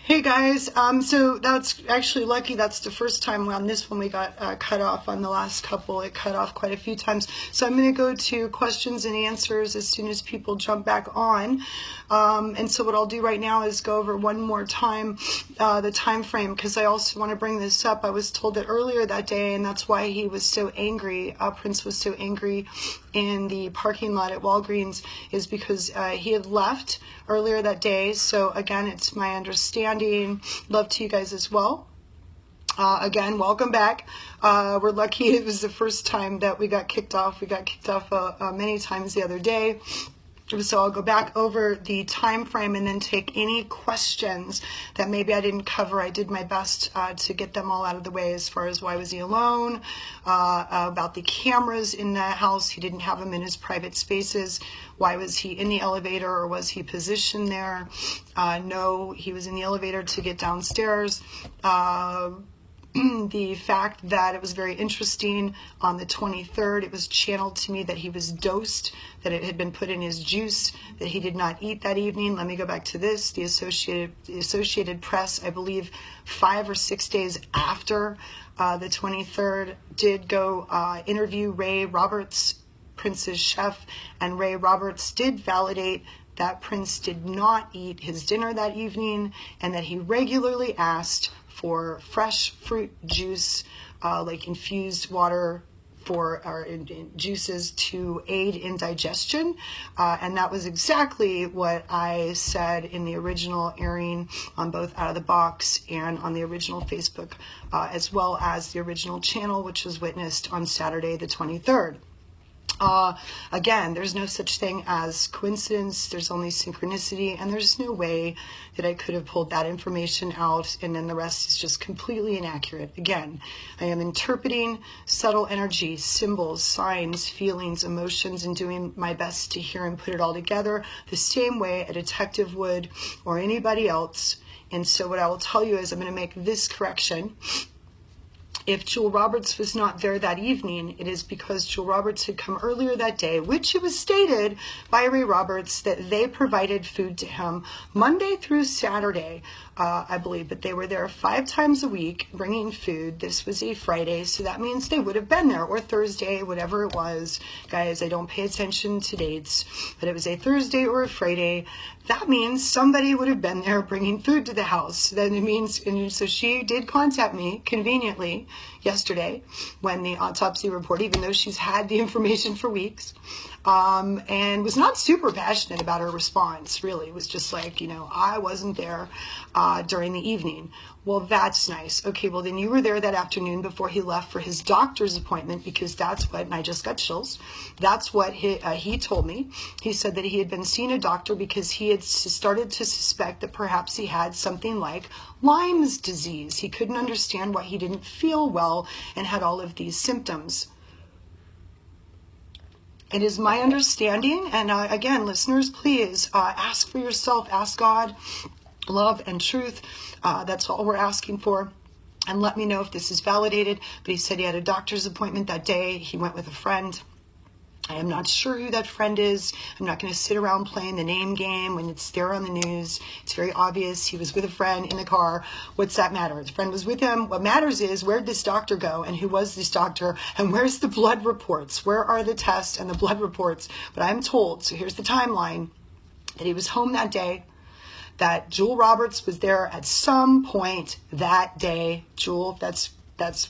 Hey guys, so that's actually lucky. That's the first time on this one we got cut off. On the last couple, it cut off quite a few times. So I'm going to go to questions and answers as soon as people jump back on. And so what I'll do right now is go over one more time the time frame, because I also want to bring this up. I was told that earlier that day, and that's why he was so angry. Prince was so angry in the parking lot at Walgreens, is because he had left earlier that day. So again, it's my understanding. Love to you guys as well. Again, welcome back. We're lucky it was the first time that we got kicked off. We got kicked off many times the other day. So I'll go back over the time frame and then take any questions that maybe I didn't cover. I did my best to get them all out of the way, as far as why was he alone, about the cameras in the house. He didn't have them in his private spaces. Why was he in the elevator, or was he positioned there? No, he was in the elevator to get downstairs. The fact that it was very interesting, on the 23rd, it was channeled to me that he was dosed, that it had been put in his juice, that he did not eat that evening. Let me go back to this. The Associated Press, I believe 5 or 6 days after the 23rd, did go interview Ray Roberts, Prince's chef, and Ray Roberts did validate that Prince did not eat his dinner that evening, and that he regularly asked for fresh fruit juice, like infused water or juices to aid in digestion. And that was exactly what I said in the original airing on both Out of the Box and on the original Facebook, as well as the original channel, which was witnessed on Saturday the 23rd. Again, there's no such thing as coincidence. There's only synchronicity, and there's no way that I could have pulled that information out and then the rest is just completely inaccurate. Again, I am interpreting subtle energy, symbols, signs, feelings, emotions, and doing my best to hear and put it all together the same way a detective would, or anybody else. And so what I will tell you is I'm going to make this correction. If Jewel Roberts was not there that evening, it is because Jewel Roberts had come earlier that day, which it was stated by Ray Roberts that they provided food to him Monday through Saturday, I believe, but they were there 5 times a week bringing food. This was a Friday, so that means they would have been there, or Thursday, whatever it was. Guys, I don't pay attention to dates, but it was a Thursday or a Friday. That means somebody would have been there bringing food to the house. Then it means, and so she did contact me conveniently yesterday when the autopsy report, even though she's had the information for weeks, and was not super passionate about her response, really. It was just like, I wasn't there during the evening. Well, that's nice. Okay, well, then you were there that afternoon before he left for his doctor's appointment, because that's what, and I just got chills, that's what he told me. He said that he had been seeing a doctor because he had started to suspect that perhaps he had something like Lyme's disease. He couldn't understand why he didn't feel well and had all of these symptoms. It is my understanding, and again, listeners, please ask for yourself, ask God, love and truth. That's all we're asking for. And let me know if this is validated. But he said he had a doctor's appointment that day. He went with a friend. I am not sure who that friend is. I'm not going to sit around playing the name game when it's there on the news. It's very obvious. He was with a friend in the car. What's that matter? The friend was with him. What matters is, where'd this doctor go, and who was this doctor, and where's the blood reports? Where are the tests and the blood reports? But I'm told, so here's the timeline, that he was home that day, that Jewel Roberts was there at some point that day. Jewel, that's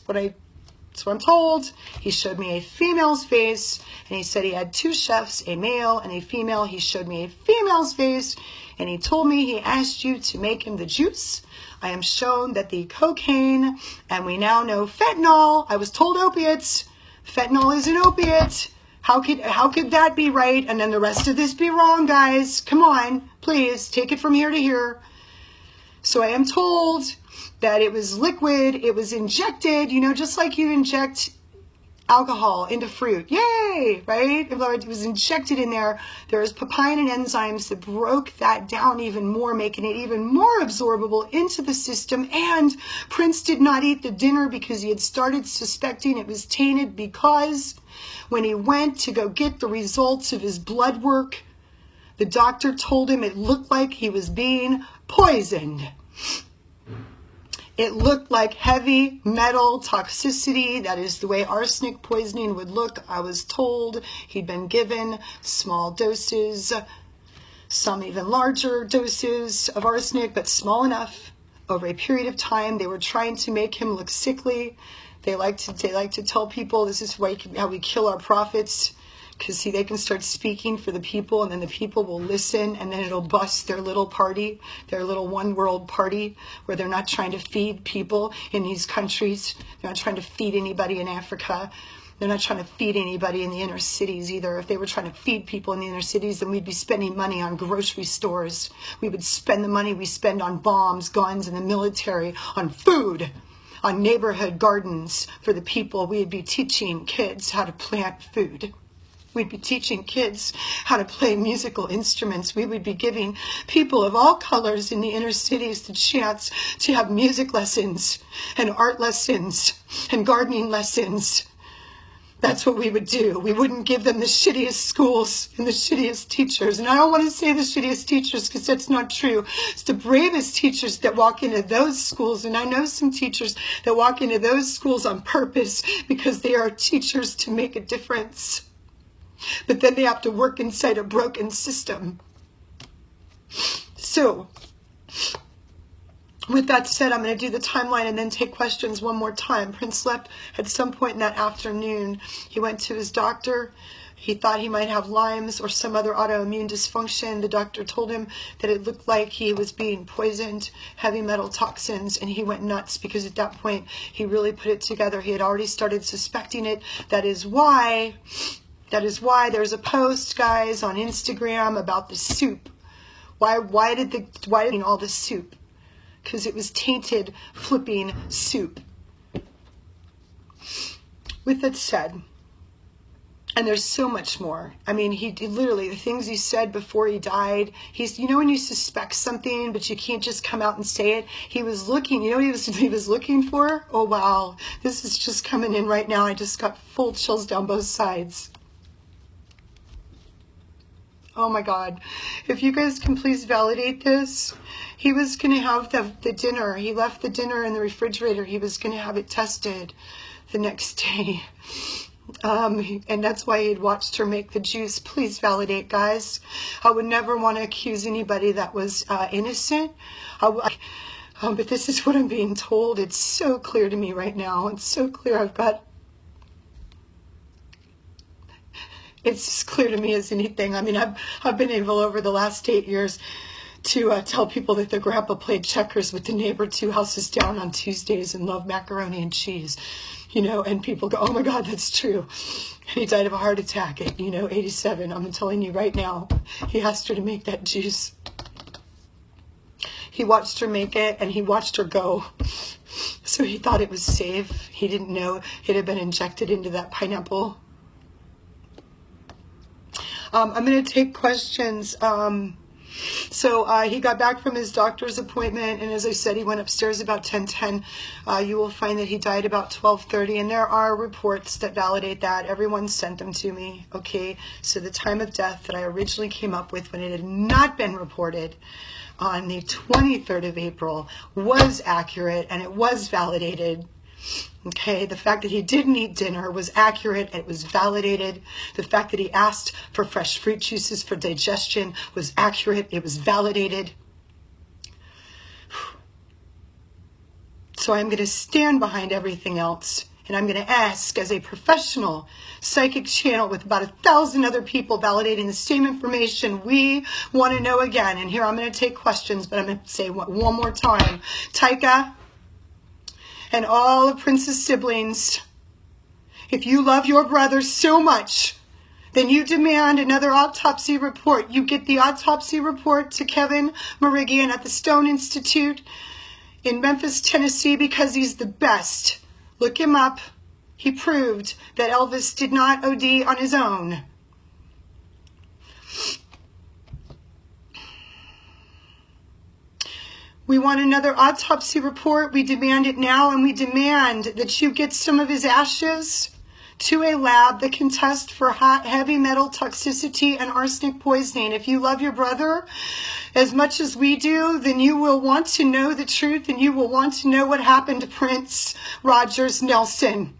what I'm told. He showed me a female's face, and he said he had 2 chefs, a male and a female. He showed me a female's face, and he told me he asked you to make him the juice. I am shown that the cocaine, and we now know fentanyl. I was told opiates. Fentanyl is an opiate. How could that be right and then the rest of this be wrong, guys? Come on, please, take it from here to here. So I am told that it was liquid, it was injected, just like you inject alcohol into fruit. Yay, right? It was injected in there. There is papain and enzymes that broke that down even more, making it even more absorbable into the system. And Prince did not eat the dinner because he had started suspecting it was tainted, because when he went to go get the results of his blood work, the doctor told him it looked like he was being poisoned. It looked like heavy metal toxicity. That is the way arsenic poisoning would look. I was told he'd been given small doses, some even larger doses of arsenic, but small enough over a period of time. They were trying to make him look sickly. They like to tell people this is how we kill our prophets, because see, they can start speaking for the people, and then the people will listen, and then it'll bust their little party, their little one world party, where they're not trying to feed people in these countries. They're not trying to feed anybody in Africa. They're not trying to feed anybody in the inner cities either. If they were trying to feed people in the inner cities, then we'd be spending money on grocery stores. We would spend the money we spend on bombs, guns, and the military, on food, on neighborhood gardens for the people. We'd be teaching kids how to plant food. We'd be teaching kids how to play musical instruments. We would be giving people of all colors in the inner cities the chance to have music lessons and art lessons and gardening lessons. That's what we would do. We wouldn't give them the shittiest schools and the shittiest teachers. And I don't want to say the shittiest teachers, because that's not true. It's the bravest teachers that walk into those schools. And I know some teachers that walk into those schools on purpose because they are teachers to make a difference. But then they have to work inside a broken system. So, with that said, I'm going to do the timeline and then take questions one more time. Prince left at some point in that afternoon. He went to his doctor. He thought he might have Lyme's or some other autoimmune dysfunction. The doctor told him that it looked like he was being poisoned, heavy metal toxins, and he went nuts because at that point he really put it together. He had already started suspecting it. That is why there's a post, guys, on Instagram about the soup. Why did all the soup? Because it was tainted flipping soup. With that said, and there's so much more. I mean, he literally, the things he said before he died, you know when you suspect something, but you can't just come out and say it? He was looking, you know what he was looking for? Oh, wow. This is just coming in right now. I just got full chills down both sides. Oh my God. If you guys can please validate this. He was going to have the dinner. He left the dinner in the refrigerator. He was going to have it tested the next day. And that's why he'd watched her make the juice. Please validate, guys. I would never want to accuse anybody that was innocent. But this is what I'm being told. It's so clear to me right now. It's so clear. It's as clear to me as anything. I mean, I've been able over the last 8 years to tell people that their grandpa played checkers with the neighbor 2 houses down on Tuesdays and loved macaroni and cheese, you know, and people go, oh my God, that's true. And he died of a heart attack at, 87. I'm telling you right now, he asked her to make that juice. He watched her make it and he watched her go. So he thought it was safe. He didn't know it had been injected into that pineapple. I'm going to take questions. So he got back from his doctor's appointment, and as I said, he went upstairs about 10:10. You will find that he died about 12:30, and there are reports that validate that. Everyone sent them to me, okay? So the time of death that I originally came up with when it had not been reported on the 23rd of April was accurate, and it was validated. Okay, the fact that he didn't eat dinner was accurate. It was validated. The fact that he asked for fresh fruit juices for digestion was accurate. It was validated. So I'm going to stand behind everything else. And I'm going to ask, as a professional psychic channel with about 1,000 other people validating the same information, we want to know again. And here I'm going to take questions, but I'm going to say one more time. Taika and all of Prince's siblings, if you love your brother so much, then you demand another autopsy report. You get the autopsy report to Kevin Merigian at the Stone Institute in Memphis, Tennessee, because he's the best. Look him up. He proved that Elvis did not OD on his own. We want another autopsy report. We demand it now, and we demand that you get some of his ashes to a lab that can test for heavy metal toxicity and arsenic poisoning. If you love your brother, as much as we do, then you will want to know the truth, and you will want to know what happened to Prince Rogers Nelson.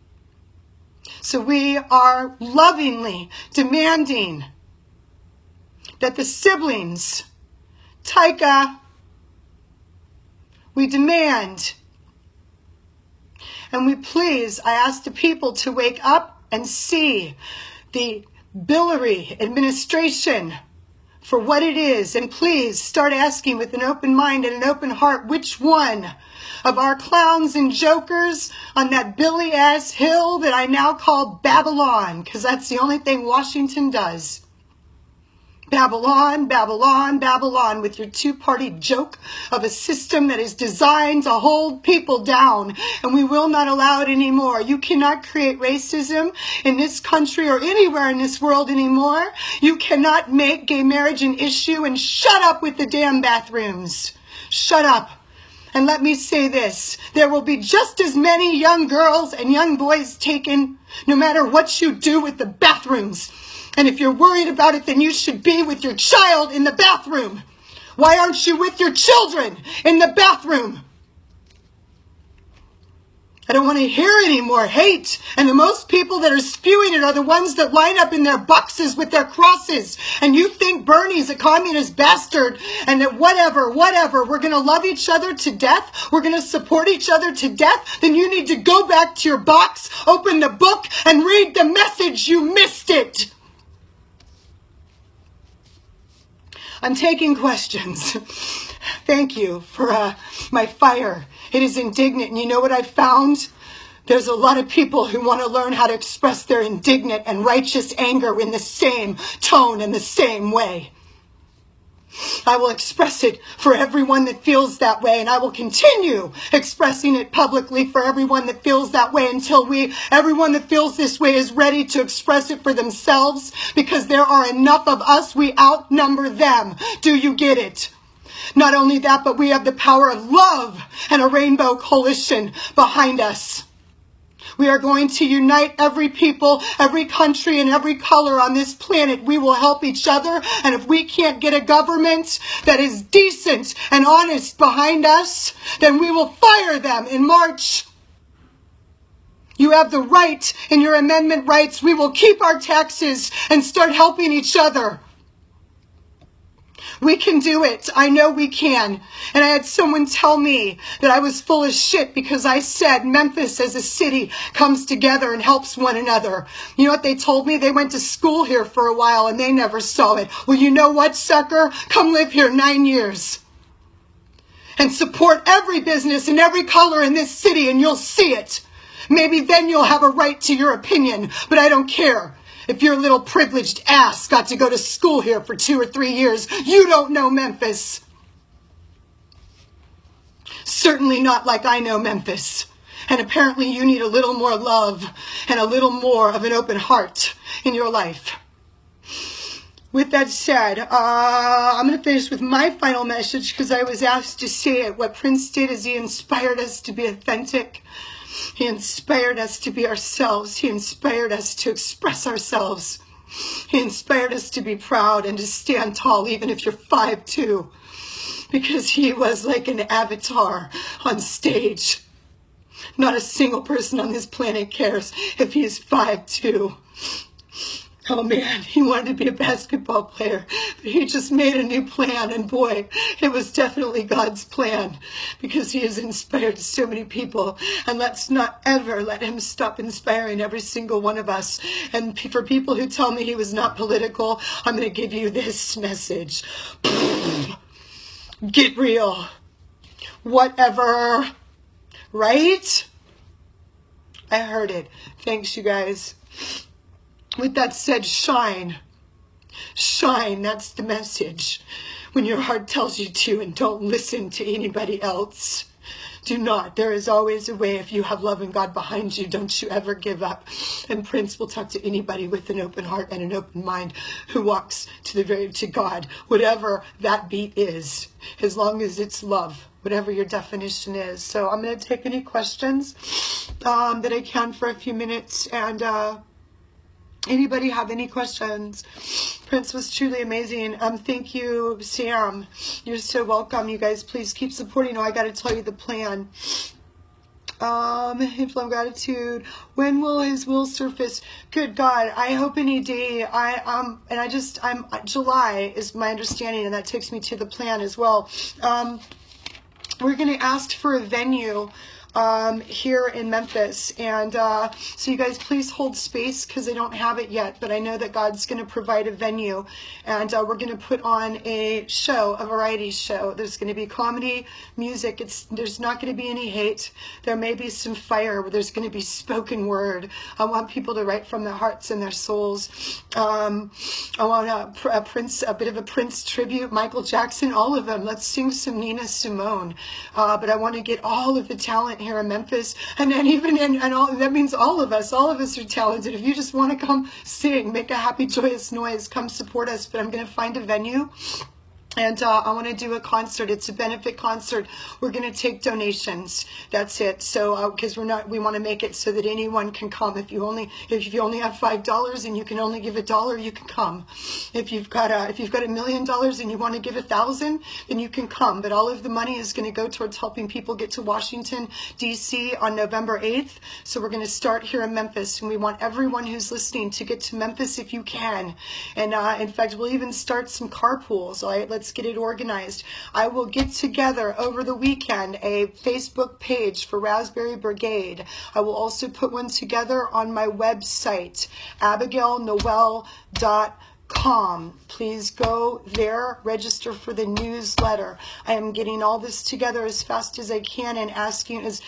So we are lovingly demanding that the siblings, Tyka, we demand, and we please, I ask the people to wake up and see the biliary administration for what it is, and please start asking with an open mind and an open heart which one of our clowns and jokers on that Billy ass hill that I now call Babylon, because that's the only thing Washington does. Babylon, Babylon, Babylon, with your two-party joke of a system that is designed to hold people down, and we will not allow it anymore. You cannot create racism in this country or anywhere in this world anymore. You cannot make gay marriage an issue, and shut up with the damn bathrooms. Shut up. And let me say this, there will be just as many young girls and young boys taken, no matter what you do with the bathrooms. And if you're worried about it, then you should be with your child in the bathroom. Why aren't you with your children in the bathroom? I don't want to hear any more hate. And the most people that are spewing it are the ones that line up in their boxes with their crosses. And you think Bernie's a communist bastard and that whatever, we're going to love each other to death. We're going to support each other to death. Then you need to go back to your box, open the book, and read the message. You missed it. I'm taking questions. Thank you for my fire. It is indignant. And you know what I found? There's a lot of people who want to learn how to express their indignant and righteous anger in the same tone and the same way. I will express it for everyone that feels that way, and I will continue expressing it publicly for everyone that feels that way until everyone that feels this way is ready to express it for themselves, because there are enough of us, we outnumber them. Do you get it? Not only that, but we have the power of love and a rainbow coalition behind us. We are going to unite every people, every country, and every color on this planet. We will help each other. And if we can't get a government that is decent and honest behind us, then we will fire them in March. You have the right in your amendment rights. We will keep our taxes and start helping each other. We can do it. I know we can. And I had someone tell me that I was full of shit because I said Memphis as a city comes together and helps one another. You know what they told me? They went to school here for a while and they never saw it. Well, you know what, sucker? Come live here 9 years. And support every business and every color in this city and you'll see it. Maybe then you'll have a right to your opinion, but I don't care. If your little privileged ass got to go to school here for 2 or 3 years, you don't know Memphis. Certainly not like I know Memphis. And apparently you need a little more love and a little more of an open heart in your life. With that said, I'm going to finish with my final message because I was asked to say it. What Prince did is he inspired us to be authentic. He inspired us to be ourselves. He inspired us to express ourselves. He inspired us to be proud and to stand tall, even if you're 5'2", because he was like an avatar on stage. Not a single person on this planet cares if he's 5'2". Oh man, he wanted to be a basketball player, but he just made a new plan, and boy, it was definitely God's plan, because he has inspired so many people, and let's not ever let him stop inspiring every single one of us. And for people who tell me he was not political, I'm going to give you this message. Get real. Whatever. Right? I heard it. Thanks, you guys. With that said, shine. Shine, that's the message. When your heart tells you to, and don't listen to anybody else. Do not. There is always a way. If you have love and God behind you, don't you ever give up. And Prince will talk to anybody with an open heart and an open mind who walks to God, whatever that beat is, as long as it's love, whatever your definition is. So I'm going to take any questions that I can for a few minutes, and Anybody have any questions? Prince was truly amazing. Thank you, Sam. You're so welcome. You guys, please keep supporting. Oh, I got to tell you the plan. Inflamed gratitude. When will his will surface? Good God, I hope any day. July is my understanding, and that takes me to the plan as well. We're going to ask for a venue here in Memphis, and so you guys please hold space because I don't have it yet, but I know that God's going to provide a venue, and we're going to put on a show, a variety show. There's going to be comedy, music. There's not going to be any hate. There may be some fire, but there's going to be spoken word. I want people to write from their hearts and their souls. I want a bit of a Prince tribute, Michael Jackson, all of them. Let's sing some Nina Simone, but I want to get all of the talent here in Memphis, and then that means all of us are talented. If you just want to come sing, make a happy joyous noise, come support us. But I'm going to find a venue, and I want to do a concert. It's a benefit concert. We're going to take donations. That's it. So because we want to make it so that anyone can come. If you only have $5 and you can only give $1, you can come. If you've got $1 million and you want to give 1,000, then you can come. But all of the money is going to go towards helping people get to Washington, D.C. on November 8th. So we're going to start here in Memphis, and we want everyone who's listening to get to Memphis if you can. And in fact, we'll even start some carpools. All right, let's get it organized. I will get together over the weekend a Facebook page for Raspberry Brigade. I will also put one together on my website, abigailnoel.com. Please go there, register for the newsletter. I am getting all this together as fast as I can and asking as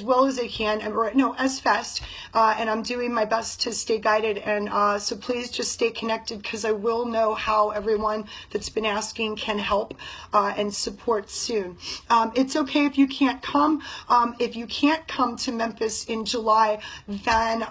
well as I can, as fast, and I'm doing my best to stay guided, and so please just stay connected, because I will know how everyone that's been asking can help and support soon. It's okay if you can't come. If you can't come to Memphis in July, then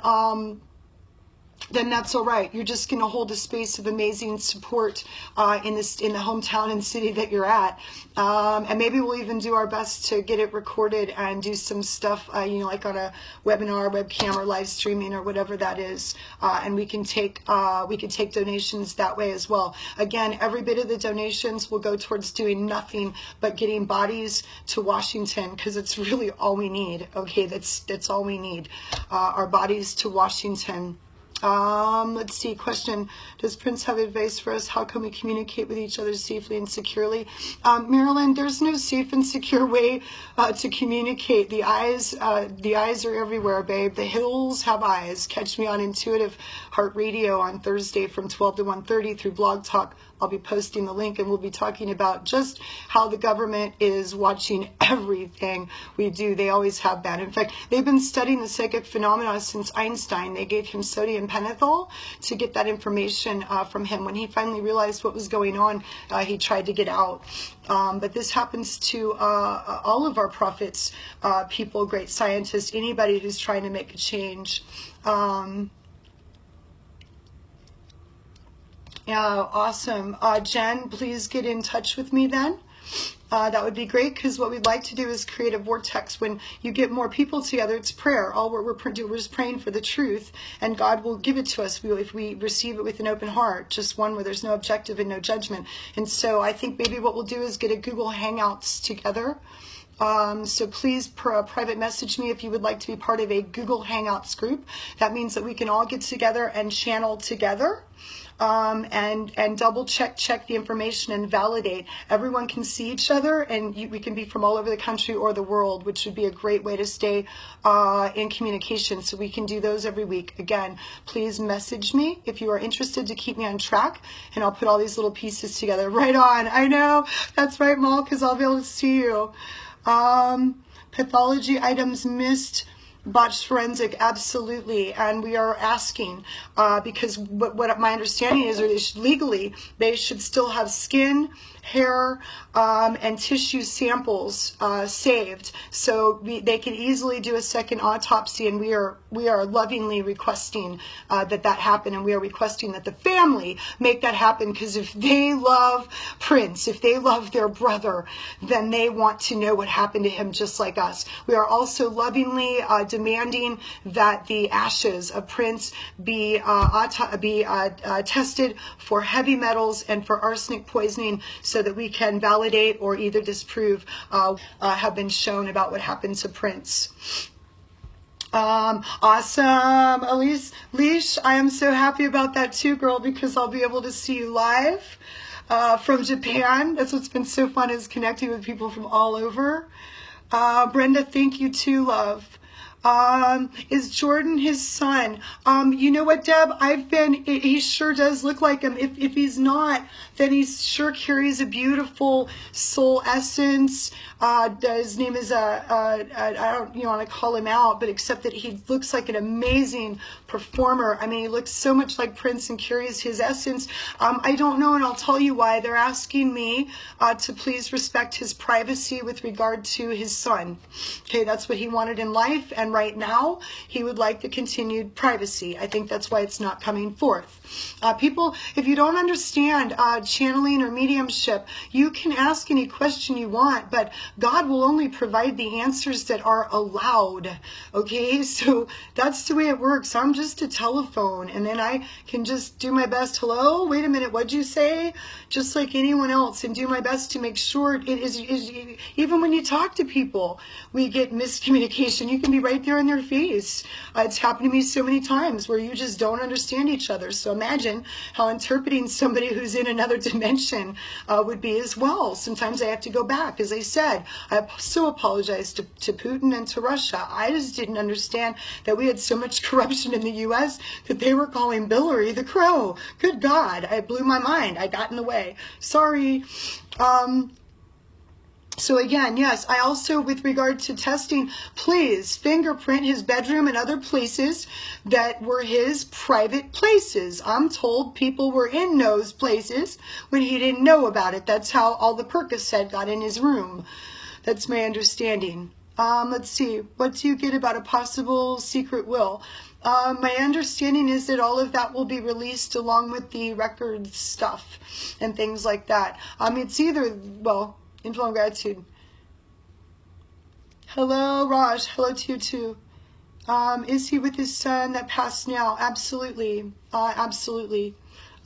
that's all right. You're just going to hold a space of amazing support in the hometown and city that you're at, and maybe we'll even do our best to get it recorded and do some stuff, like on a webinar, webcam, or live streaming, or whatever that is, and we can take donations that way as well. Again, every bit of the donations will go towards doing nothing but getting bodies to Washington, because it's really all we need. Okay, that's all we need, our bodies to Washington. Let's see, question. Does Prince have advice for us? How can we communicate with each other safely and securely? Marilyn, there's no safe and secure way to communicate. The eyes are everywhere, babe. The hills have eyes. Catch me on Intuitive Heart Radio on Thursday from 12 to 1:30 through Blog Talk. I'll be posting the link, and we'll be talking about just how the government is watching everything we do. They always have been. In fact, they've been studying the psychic phenomena since Einstein. They gave him sodium pentothal to get that information from him. When he finally realized what was going on, he tried to get out. But this happens to all of our prophets, people, great scientists, anybody who's trying to make a change. Yeah, awesome. Jen, please get in touch with me then. That would be great, because what we'd like to do is create a vortex. When you get more people together, it's prayer. All we're just praying for the truth, and God will give it to us if we receive it with an open heart, just one where there's no objective and no judgment. And so I think maybe what we'll do is get a Google Hangouts together. So please private message me if you would like to be part of a Google Hangouts group. That means that we can all get together and channel together. And double check the information and validate. Everyone can see each other, and we can be from all over the country or the world, which would be a great way to stay in communication. So we can do those every week. Again, please message me if you are interested to keep me on track, and I'll put all these little pieces together. Right on. I know. That's right, Mal, because I'll be able to see you. Pathology items missed. Botched forensic, absolutely, and we are asking because what my understanding is, legally they should still have skin, hair, and tissue samples saved, so they can easily do a second autopsy, and we are lovingly requesting that happen, and we are requesting that the family make that happen, because if they love Prince, if they love their brother, then they want to know what happened to him, just like us. We are also lovingly demanding that the ashes of Prince be tested for heavy metals and for arsenic poisoning, so that we can validate or either disprove have been shown about what happened to Prince. Awesome. Elise, Leash, I am so happy about that too, girl, because I'll be able to see you live from Japan. That's what's been so fun, is connecting with people from all over. Brenda, thank you too, love. Is Jordan his son? You know what, Deb? He sure does look like him. If he's not, then he sure carries a beautiful soul essence. His name is, I don't want to call him out, but except that he looks like an amazing performer. I mean, he looks so much like Prince and carries his essence. I don't know, and I'll tell you why. They're asking me to please respect his privacy with regard to his son. Okay, that's what he wanted in life, and right now he would like the continued privacy. I think that's why it's not coming forth. People, if you don't understand channeling or mediumship, you can ask any question you want, but God will only provide the answers that are allowed. Okay, so that's the way it works. I'm just a telephone, and then I can just do my best. Hello, wait a minute, what'd you say? Just like anyone else, and do my best to make sure it is even when you talk to people, we get miscommunication. You can be right there in their face. It's happened to me so many times where you just don't understand each other. So imagine how interpreting somebody who's in another dimension would be as well. Sometimes I have to go back. As I said, I so apologize to Putin and to Russia. I just didn't understand that we had so much corruption in the U.S. that they were calling Hillary the Crow. Good God, I blew my mind. I got in the way. Sorry. So again, yes, I also, with regard to testing, please fingerprint his bedroom and other places that were his private places. I'm told people were in those places when he didn't know about it. That's how all the Percocet got in his room. That's my understanding. Let's see. What do you get about a possible secret will? My understanding is that all of that will be released along with the record stuff and things like that. It's either, well, inflow and gratitude. Hello, Raj. Hello to you too. Is he with his son that passed now? Absolutely. Absolutely.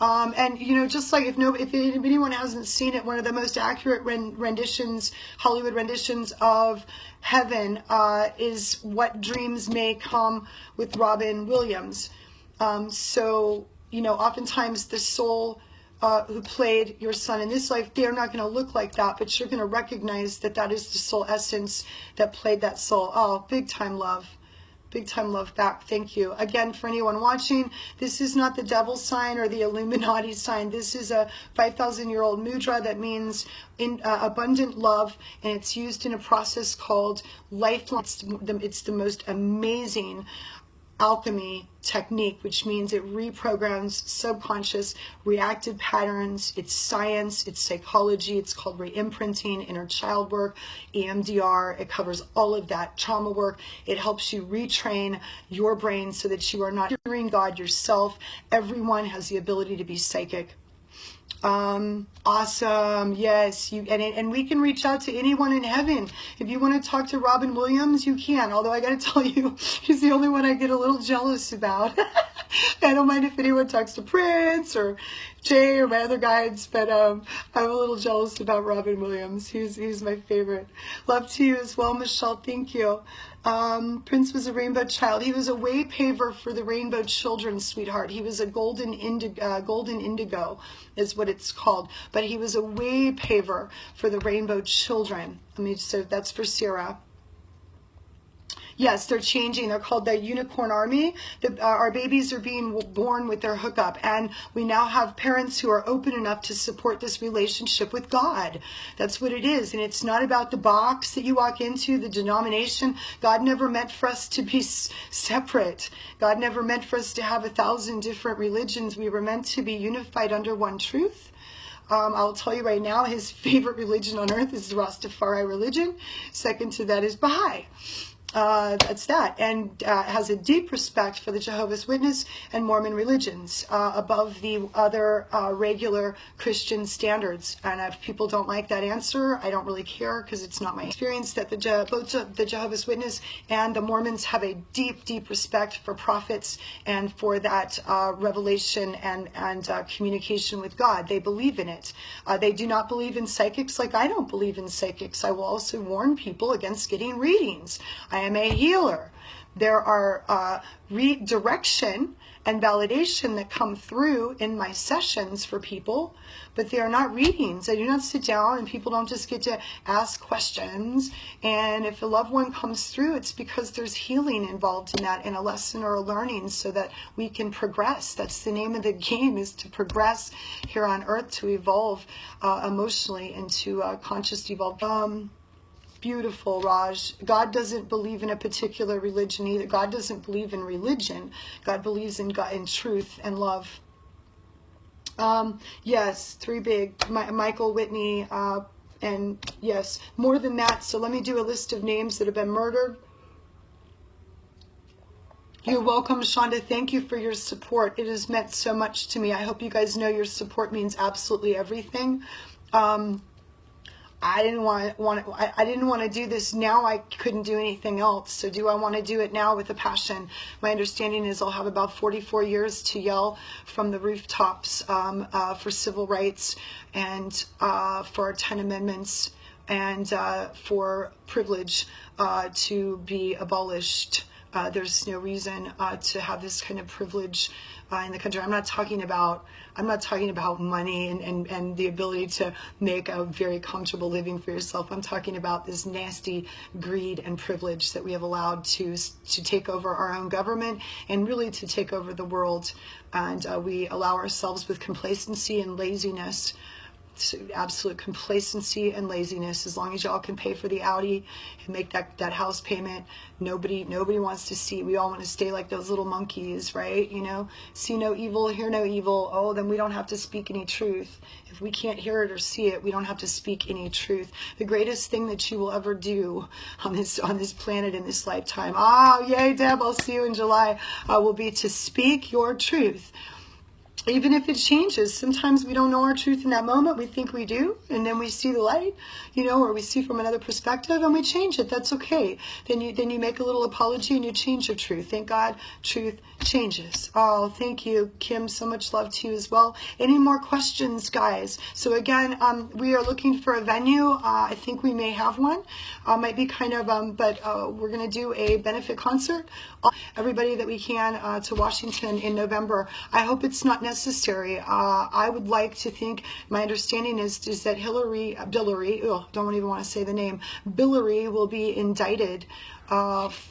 And you know, just like if anyone hasn't seen it, one of the most accurate renditions, Hollywood renditions of Heaven, is What Dreams May Come with Robin Williams. So, you know, oftentimes the soul who played your son in this life, they're not going to look like that, but you're going to recognize that that is the soul essence that played that soul. Oh, big time love. Big time love back. Thank you. Again, for anyone watching, this is not the devil sign or the Illuminati sign. This is a 5,000-year-old mudra that means abundant love, and it's used in a process called lifeline. It's the most amazing alchemy technique, which means it reprograms subconscious reactive patterns. It's science, it's psychology, it's called re-imprinting, inner child work, EMDR. It covers all of that, trauma work. It helps you retrain your brain so that you are not hearing God yourself. Everyone has the ability to be psychic. Awesome. Yes, and we can reach out to anyone in heaven. If you want to talk to Robin Williams, you can. Although I got to tell you, he's the only one I get a little jealous about. I don't mind if anyone talks to Prince or Jay or my other guides, but I'm a little jealous about Robin Williams. He's my favorite. Love to you as well, Michelle. Thank you. Prince was a rainbow child. He was a way paver for the rainbow children, sweetheart. He was a golden indigo is what it's called. But he was a way paver for the rainbow children. So that's for Sarah. Yes, they're changing. They're called the Unicorn Army. Our babies are being born with their hookup, and we now have parents who are open enough to support this relationship with God. That's what it is, and it's not about the box that you walk into, the denomination. God never meant for us to be separate. God never meant for us to have 1,000 different religions. We were meant to be unified under one truth. I'll tell you right now, his favorite religion on earth is the Rastafari religion. Second to that is Baha'i. That's that, and has a deep respect for the Jehovah's Witness and Mormon religions above the other regular Christian standards. And if people don't like that answer, I don't really care, because it's not my experience that both the Jehovah's Witness and the Mormons have a deep, deep respect for prophets and for that revelation and communication with God. They believe in it. They do not believe in psychics like I don't believe in psychics. I will also warn people against getting readings. I am a healer. There are redirection and validation that come through in my sessions for people, but they are not readings. I do not sit down, and people don't just get to ask questions. And if a loved one comes through, it's because there's healing involved in that, and a lesson or a learning, so that we can progress. That's the name of the game, is to progress here on earth, to evolve emotionally into conscious evolve. Beautiful, Raj. God doesn't believe in a particular religion either. God doesn't believe in religion. God believes in God, in truth and love. Yes, three big. Michael Whitney, and yes, more than that. So let me do a list of names that have been murdered. You're welcome, Shonda. Thank you for your support. It has meant so much to me. I hope you guys know your support means absolutely everything. I didn't want to do this now. I couldn't do anything else. So do I want to do it now with a passion? My understanding is I'll have about 44 years to yell from the rooftops for civil rights, and for our 10 amendments, and for privilege to be abolished. There's no reason to have this kind of privilege in the country. I'm not talking about money and the ability to make a very comfortable living for yourself. I'm talking about this nasty greed and privilege that we have allowed to take over our own government, and really to take over the world. And we allow ourselves, with complacency and laziness, absolute complacency and laziness. As long as y'all can pay for the Audi and make that house payment, nobody wants to see. We all want to stay like those little monkeys, right? You know, see no evil, hear no evil. Oh, then we don't have to speak any truth. If we can't hear it or see it, we don't have to speak any truth. The greatest thing that you will ever do on this planet in this lifetime, yay, Deb, I'll see you in July, will be to speak your truth. Even if it changes, sometimes we don't know our truth in that moment. We think we do, and then we see the light, you know, or we see from another perspective, and we change it. That's okay. Then you make a little apology and you change your truth. Thank God, truth changes. Oh, thank you, Kim. So much love to you as well. Any more questions, guys? So again, we are looking for a venue. I think we may have one. Might be kind of, but we're going to do a benefit concert. Everybody that we can to Washington in November. I hope it's not necessary. I would like to think, my understanding is that Billary, don't even want to say the name, Billary will be indicted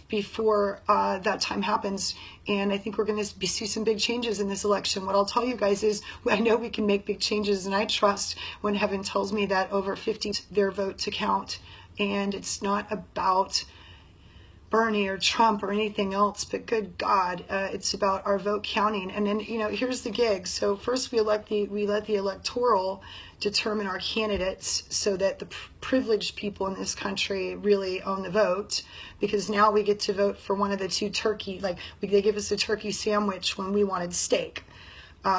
before that time happens. And I think we're going to see some big changes in this election. What I'll tell you guys is, I know we can make big changes, and I trust when heaven tells me that over 50 their vote to count. And it's not about Bernie or Trump or anything else, but good God, it's about our vote counting. And then, you know, here's the gig. So first we let the electoral determine our candidates, so that the privileged people in this country really own the vote, because now we get to vote for one of the two turkey, they give us a turkey sandwich when we wanted steak.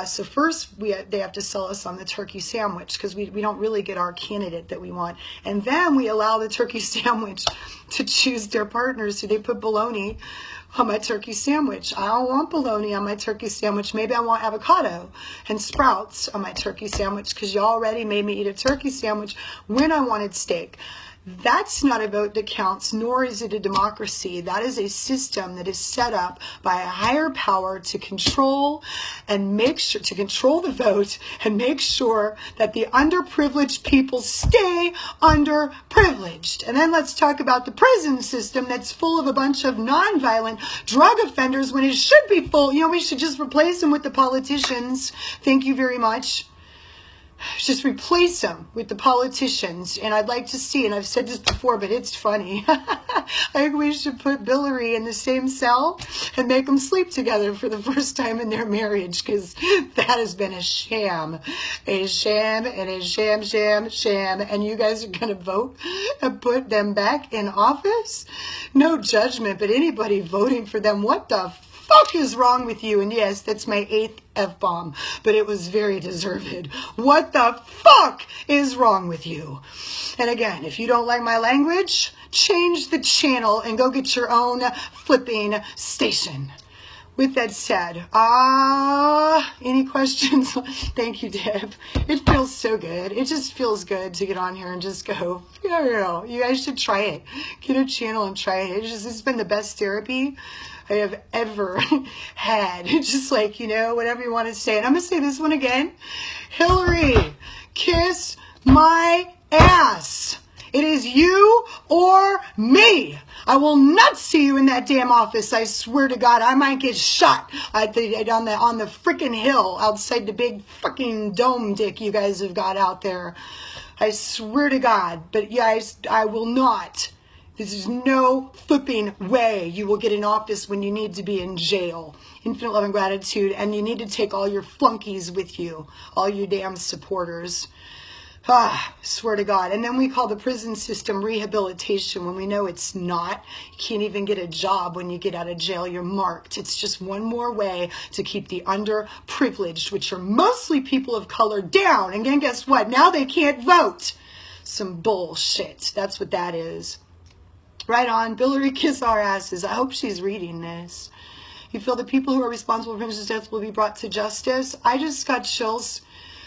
So first they have to sell us on the turkey sandwich, because we don't really get our candidate that we want. And then we allow the turkey sandwich to choose their partners. So they put bologna on my turkey sandwich. I don't want bologna on my turkey sandwich. Maybe I want avocado and sprouts on my turkey sandwich, because you already made me eat a turkey sandwich when I wanted steak. That's not a vote that counts, nor is it a democracy. That is a system that is set up by a higher power to control and make sure, to control the vote and make sure that the underprivileged people stay underprivileged. And then let's talk about the prison system that's full of a bunch of nonviolent drug offenders, when it should be full. You know, we should just replace them with the politicians. Thank you very much. just replace them with the politicians. And I'd like to see, and I've said this before, but it's funny. I think we should put Billary in the same cell and make them sleep together for the first time in their marriage, because that has been a sham and a sham, and you guys are going to vote and put them back in office? No judgment, but anybody voting for them, what the fuck is wrong with you? And yes, that's my 8th F-bomb, but it was very deserved. What the fuck is wrong with you? And again, if you don't like my language, change the channel and go get your own flipping station. With that said, any questions? Thank you, Deb. It feels so good. It just feels good to get on here and just go, yeah, you guys should try it. Get a channel and try it. It's been the best therapy I have ever had. Just like, whatever you want to say. And I'm going to say this one again. Hillary, kiss my ass. It is you or me. I will not see you in that damn office. I swear to God, I might get shot on the freaking hill outside the big fucking dome dick you guys have got out there. I swear to God. But guys, I will not. There's no flipping way you will get in office when you need to be in jail. Infinite love and gratitude. And you need to take all your flunkies with you. All you damn supporters. Swear to God. And then we call the prison system rehabilitation when we know it's not. You can't even get a job when you get out of jail. You're marked. It's just one more way to keep the underprivileged, which are mostly people of color, down. And then guess what? Now they can't vote. Some bullshit. That's what that is. Right on. Billary, kiss our asses. I hope she's reading this. You feel the people who are responsible for Princess' death will be brought to justice? I just got chills.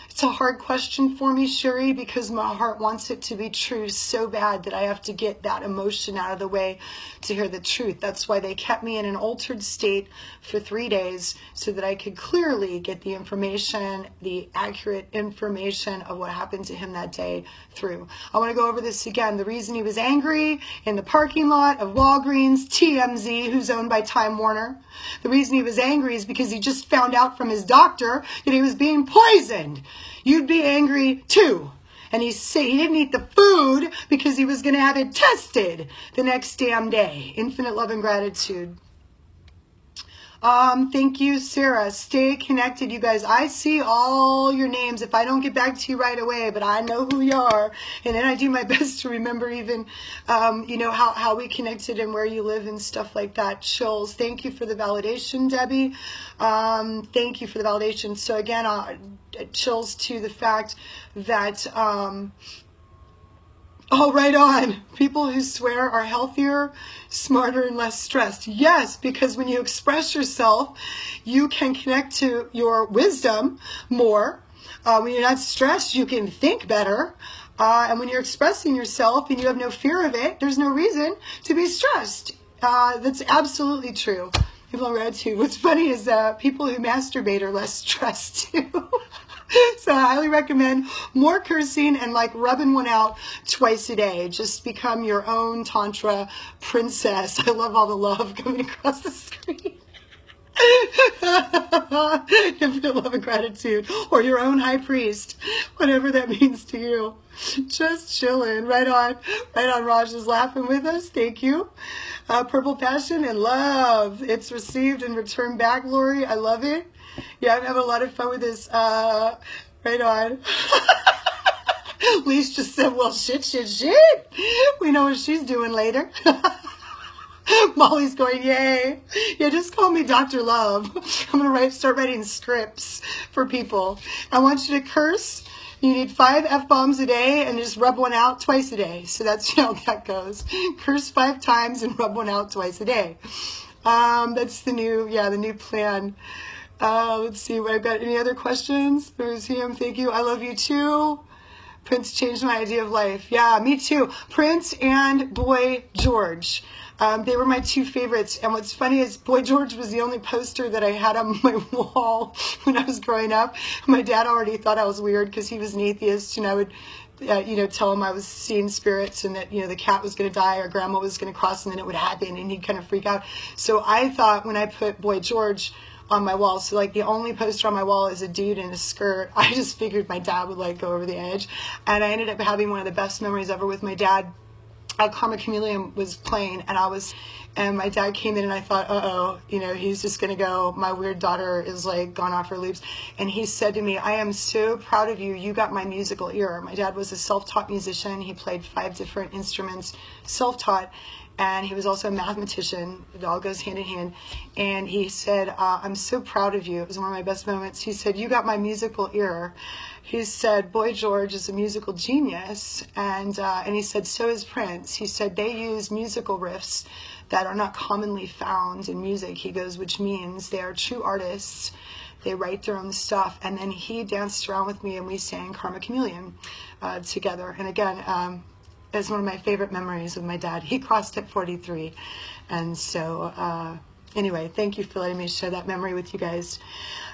It's a hard question for me, Sherry, because my heart wants it to be true so bad that I have to get that emotion out of the way to hear the truth. That's why they kept me in an altered state for 3 days so that I could clearly get the information, the accurate information of what happened to him that day through. I want to go over this again. The reason he was angry in the parking lot of Walgreens, TMZ, who's owned by Time Warner. The reason he was angry is because he just found out from his doctor that he was being poisoned. You'd be angry too. And he didn't eat the food because he was going to have it tested the next damn day. Infinite love and gratitude. Thank you, Sarah. Stay connected, you guys. I see all your names. If I don't get back to you right away, but I know who you are. And then I do my best to remember even, how we connected and where you live and stuff like that. Chills. Thank you for the validation, Debbie. Thank you for the validation. So again, chills to the fact that, oh, right on. People who swear are healthier, smarter, and less stressed. Yes, because when you express yourself, you can connect to your wisdom more. When you're not stressed, you can think better. And when you're expressing yourself and you have no fear of it, there's no reason to be stressed. That's absolutely true. People in gratitude. What's funny is people who masturbate are less stressed too. So I highly recommend more cursing and like rubbing one out twice a day. Just become your own Tantra princess. I love all the love coming across the screen. Infinite love and gratitude. Or your own high priest. Whatever that means to you. Just chilling. Right on. Right on. Raj is laughing with us. Thank you. Purple passion and love. It's received and returned back, Lori. I love it. Yeah, I'm having a lot of fun with this. Right on. Lise just said, well, shit. We know what she's doing later. Molly's going, yay. Yeah, just call me Dr. Love. I'm going to start writing scripts for people. I want you to curse. You need 5 F-bombs a day and just rub one out twice a day. So that's how that goes. Curse 5 times and rub one out twice a day. That's the new plan. Let's see what I've got. Any other questions? There's him. Thank you. I love you too. Prince changed my idea of life. Yeah, me too. Prince and Boy George. They were my 2 favorites. And what's funny is Boy George was the only poster that I had on my wall when I was growing up. My dad already thought I was weird because he was an atheist, and I would tell him I was seeing spirits and that, the cat was going to die or grandma was going to cross and then it would happen, and he'd kind of freak out. So I thought when I put Boy George on my wall. So like the only poster on my wall is a dude in a skirt. I just figured my dad would like go over the edge. And I ended up having one of the best memories ever with my dad. Karma Chameleon was playing, and my dad came in, and I thought, uh-oh, you know, he's just going to go, my weird daughter is like gone off her loops. And he said to me, I am so proud of you. You got my musical ear. My dad was a self-taught musician. He played 5 different instruments, self-taught. And he was also a mathematician. It all goes hand in hand. And he said, I'm so proud of you. It was one of my best moments. He said, you got my musical ear. He said, Boy George is a musical genius. And he said, so is Prince. He said, they use musical riffs that are not commonly found in music. He goes, which means they are true artists. They write their own stuff. And then he danced around with me, and we sang Karma Chameleon together. And again, it's one of my favorite memories of my dad. He crossed at 43. And so, anyway, thank you for letting me share that memory with you guys.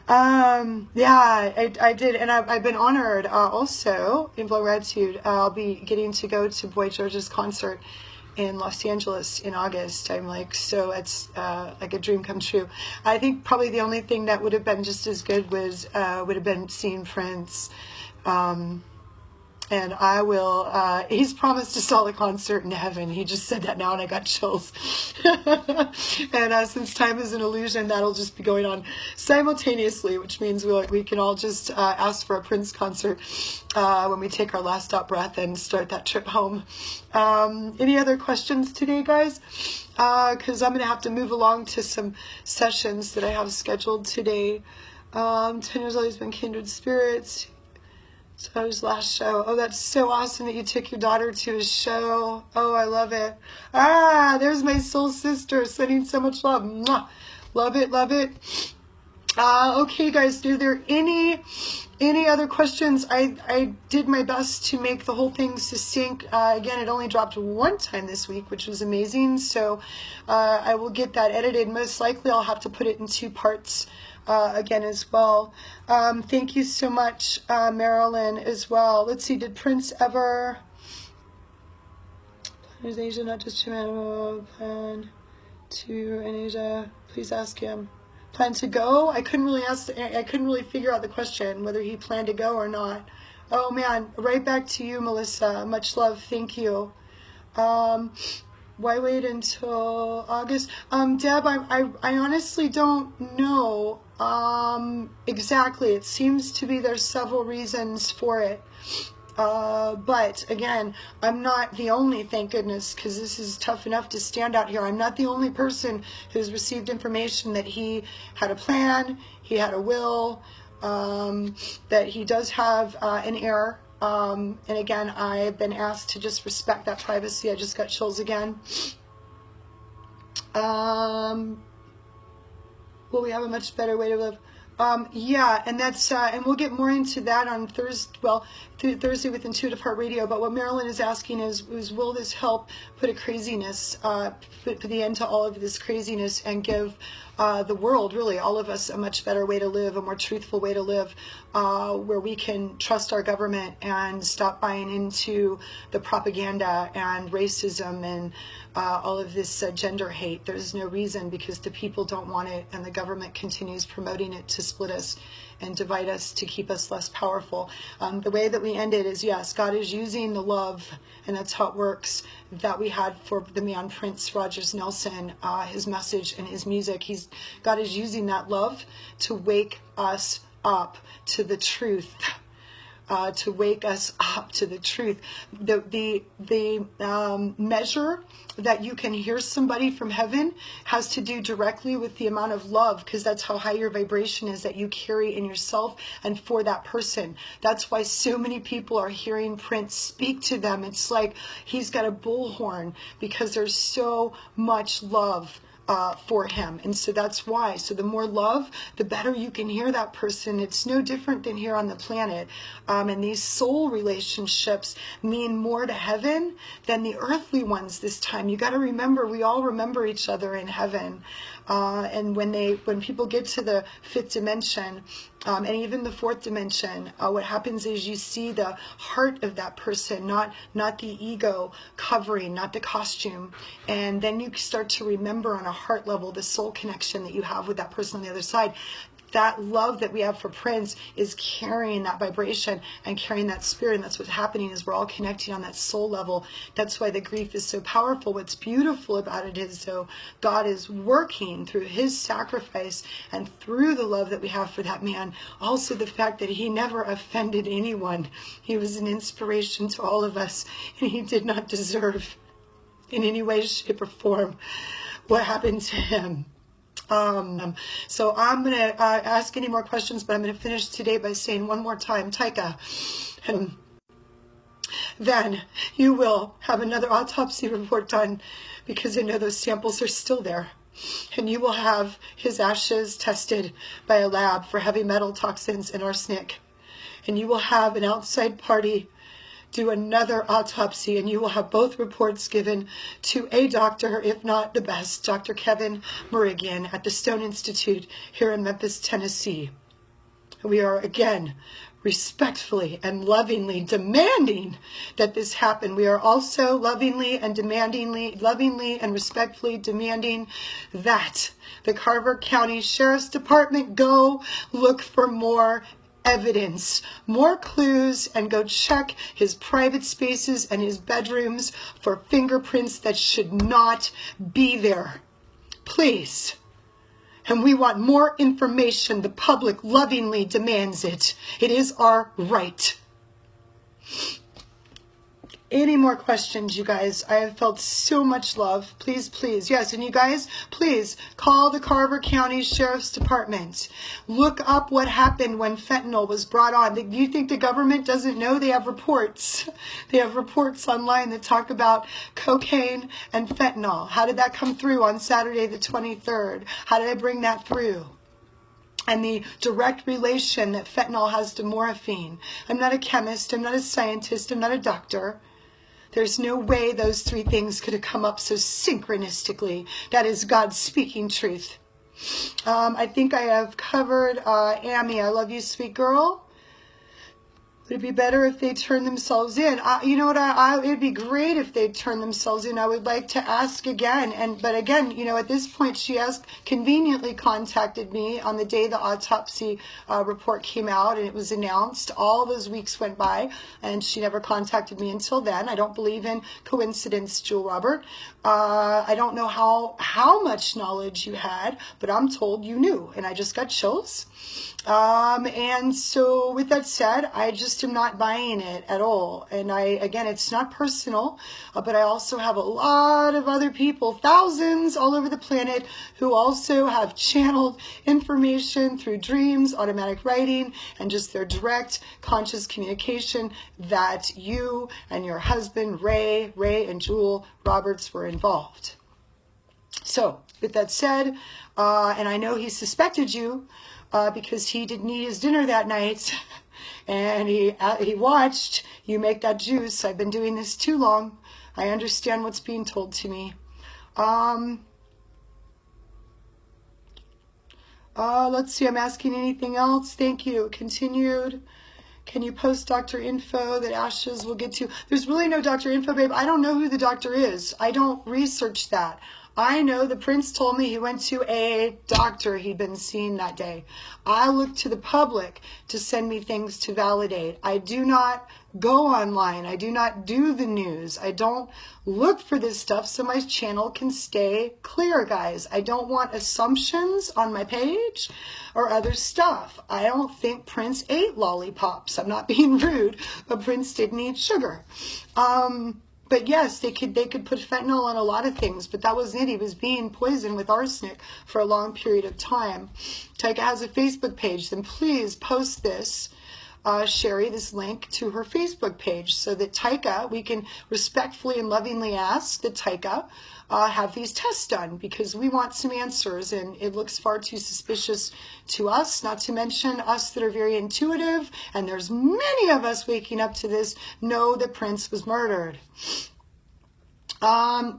Yeah, I did. And I've been honored also in Flow Gratitude. I'll be getting to go to Boy George's concert in Los Angeles in August. I'm like, so it's like a dream come true. I think probably the only thing that would have been just as good was would have been seeing Prince. And I will, he's promised us all a concert in heaven. He just said that now and I got chills. And since time is an illusion, that'll just be going on simultaneously, which means we can all just ask for a Prince concert when we take our last stop breath and start that trip home. Any other questions today, guys? Because I'm going to have to move along to some sessions that I have scheduled today. 10 years old, he's been kindred spirits. So his last show. Oh, that's so awesome that you took your daughter to his show. Oh, I love it. Ah, there's my soul sister sending so much love. Mwah. Love it, love it. Okay, guys, are there any other questions? I did my best to make the whole thing succinct. Again, it only dropped one time this week, which was amazing. So I will get that edited. Most likely I'll have to put it in 2 parts. Again as well. Thank you so much, Marilyn, as well. Let's see, did Prince ever plan to Asia, not just Japan, plan to in Asia? Please ask him. Plan to go? I couldn't really figure out the question, whether he planned to go or not. Oh man, right back to you, Melissa. Much love, thank you. Why wait until August? Deb, I honestly don't know exactly. It seems to be there's several reasons for it. But again, I'm not the only, thank goodness, because this is tough enough to stand out here. I'm not the only person who's received information that he had a plan, he had a will, that he does have an heir. And again, I've been asked to just respect that privacy. I just got chills again. Will we have a much better way to live? Yeah, and that's and we'll get more into that on Thursday. Well, Thursday with Intuitive Heart Radio. But what Marilyn is asking is will this help put a craziness, put the end to all of this craziness, and give the world, really all of us, a much better way to live, a more truthful way to live, where we can trust our government and stop buying into the propaganda and racism and all of this gender hate. There's no reason, because the people don't want it, and the government continues promoting it to split us and divide us to keep us less powerful. The way that we end it is, yes, God is using the love, and that's how it works, that we had for the man Prince Rogers Nelson, his message and his music. God is using that love to wake us up to the truth. To wake us up to the truth. The measure that you can hear somebody from heaven has to do directly with the amount of love, because that's how high your vibration is that you carry in yourself and for that person. That's why so many people are hearing Prince speak to them. It's like he's got a bullhorn, because there's so much love for him. And so that's why. So the more love, the better you can hear that person. It's no different than here on the planet. And these soul relationships mean more to heaven than the earthly ones this time. You got to remember, we all remember each other in heaven. And when people get to the 5th dimension, And even the fourth dimension, what happens is you see the heart of that person, not the ego covering, not the costume. And then you start to remember on a heart level the soul connection that you have with that person on the other side. That love that we have for Prince is carrying that vibration and carrying that spirit. And that's what's happening, is we're all connecting on that soul level. That's why the grief is so powerful. What's beautiful about it is, though, God is working through his sacrifice and through the love that we have for that man. Also the fact that he never offended anyone. He was an inspiration to all of us, and he did not deserve in any way, shape, or form what happened to him. So I'm going to ask any more questions, but I'm going to finish today by saying one more time, Taika, and then you will have another autopsy report done, because I know those samples are still there. And you will have his ashes tested by a lab for heavy metal toxins and arsenic. And you will have an outside party do another autopsy, and you will have both reports given to a doctor, if not the best, Dr. Kevin Murigian at the Stone Institute here in Memphis, Tennessee. We are, again, respectfully and lovingly demanding that this happen. We are also lovingly and respectfully demanding that the Carver County Sheriff's Department go look for more evidence, more clues, and go check his private spaces and his bedrooms for fingerprints that should not be there. Please. And we want more information. The public lovingly demands it. It is our right. Any more questions, you guys? I have felt so much love. Please, please. Yes, and you guys, please call the Carver County Sheriff's Department. Look up what happened when fentanyl was brought on. Do you think the government doesn't know? They have reports. They have reports online that talk about cocaine and fentanyl. How did that come through on Saturday the 23rd? How did I bring that through? And the direct relation that fentanyl has to morphine. I'm not a chemist. I'm not a scientist. I'm not a doctor. There's no way those three things could have come up so synchronistically. That is God speaking truth. I think I have covered Amy. I love you, sweet girl. Would it be better if they turn themselves in? You know what? It'd be great if they turn themselves in. I would like to ask again. But again, you know, at this point, she has conveniently contacted me on the day the autopsy report came out and it was announced. All those weeks went by, and she never contacted me until then. I don't believe in coincidence, Jewel Robert. I don't know how much knowledge you had, but I'm told you knew, and I just got chills. And so with that said, I just am not buying it at all. And again, it's not personal, but I also have a lot of other people, thousands all over the planet, who also have channeled information through dreams, automatic writing, and just their direct conscious communication that you and your husband, Ray and Jewel Roberts were involved. So with that said, and I know he suspected you, because he didn't eat his dinner that night, and he watched you make that juice. I've been doing this too long. I understand what's being told to me. Let's see, I'm asking anything else. Thank you. Continued. Can you post doctor info that ashes will get to? There's really no doctor info, babe. I don't know who the doctor is. I don't research that. I know the prince told me he went to a doctor he'd been seeing that day. I look to the public to send me things to validate. I do not go online. I do not do the news. I don't look for this stuff so my channel can stay clear, guys. I don't want assumptions on my page or other stuff. I don't think Prince ate lollipops. I'm not being rude, but Prince didn't eat sugar. But yes, they could put fentanyl on a lot of things, but that wasn't it. He was being poisoned with arsenic for a long period of time. Taika has a Facebook page. Then please post this, Sherry, this link to her Facebook page, so that Taika, we can respectfully and lovingly ask that Taika have these tests done, because we want some answers, and it looks far too suspicious to us, not to mention us that are very intuitive, and there's many of us waking up to this, know that Prince was murdered.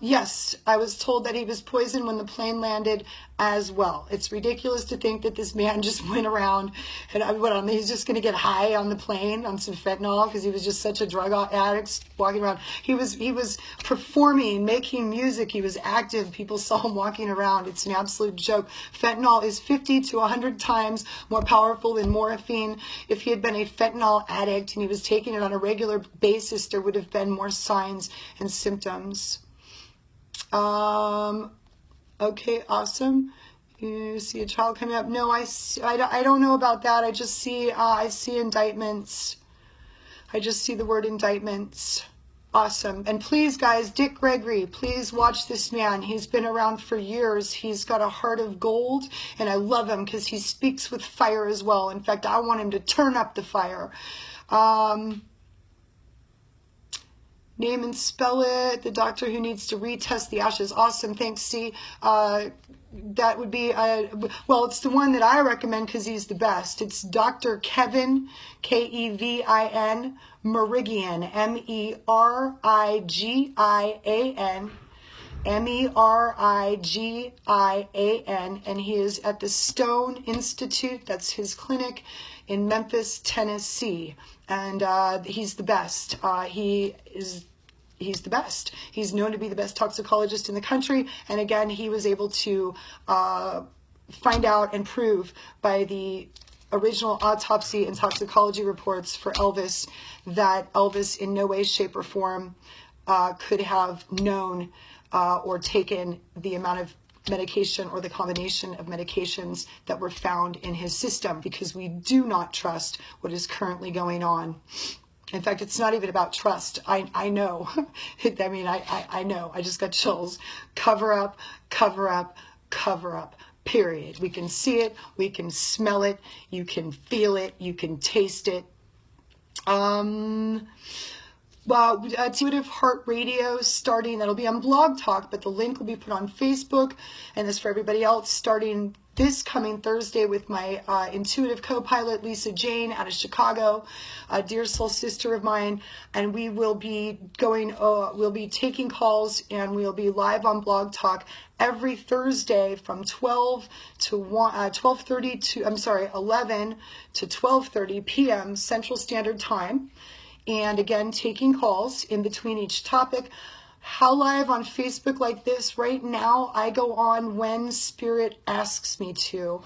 Yes, I was told that he was poisoned when the plane landed as well. It's ridiculous to think that this man just went around and he's just going to get high on the plane on some fentanyl because he was just such a drug addict walking around. He was performing, making music. He was active. People saw him walking around. It's an absolute joke. Fentanyl is 50 to 100 times more powerful than morphine. If he had been a fentanyl addict and he was taking it on a regular basis, there would have been more signs and symptoms. Okay, awesome. You see a child coming up? No, I don't know about that. I just see, I see indictments. I just see the word indictments. Awesome. And please, guys, Dick Gregory, please watch this man. He's been around for years. He's got a heart of gold, and I love him because he speaks with fire as well. In fact, I want him to turn up the fire. Name and spell it. The doctor who needs to retest the ashes. Awesome. Thanks, C. That would be, well, it's the one that I recommend because he's the best. It's Dr. Kevin, Kevin, Merigian, Merigian, Merigian, and he is at the Stone Institute. That's his clinic in Memphis, Tennessee, and he's the best. He's the best. He's known to be the best toxicologist in the country, and again, he was able to find out and prove by the original autopsy and toxicology reports for Elvis that Elvis in no way, shape, or form could have known or taken the amount of medication or the combination of medications that were found in his system, because we do not trust what is currently going on. In fact, it's not even about trust. I know. I mean, I know. I just got chills. Cover up, cover up, cover up. Period. We can see it. We can smell it. You can feel it. You can taste it. Well, Intuitive Heart Radio starting, that'll be on Blog Talk, but the link will be put on Facebook, and this for everybody else, starting this coming Thursday with my intuitive co-pilot, Lisa Jane, out of Chicago, a dear soul sister of mine, and we will be going, we'll be taking calls, and we'll be live on Blog Talk every Thursday from 11 to 12:30 p.m. Central Standard Time. And again, taking calls in between each topic. How live on Facebook like this right now, I go on when Spirit asks me to.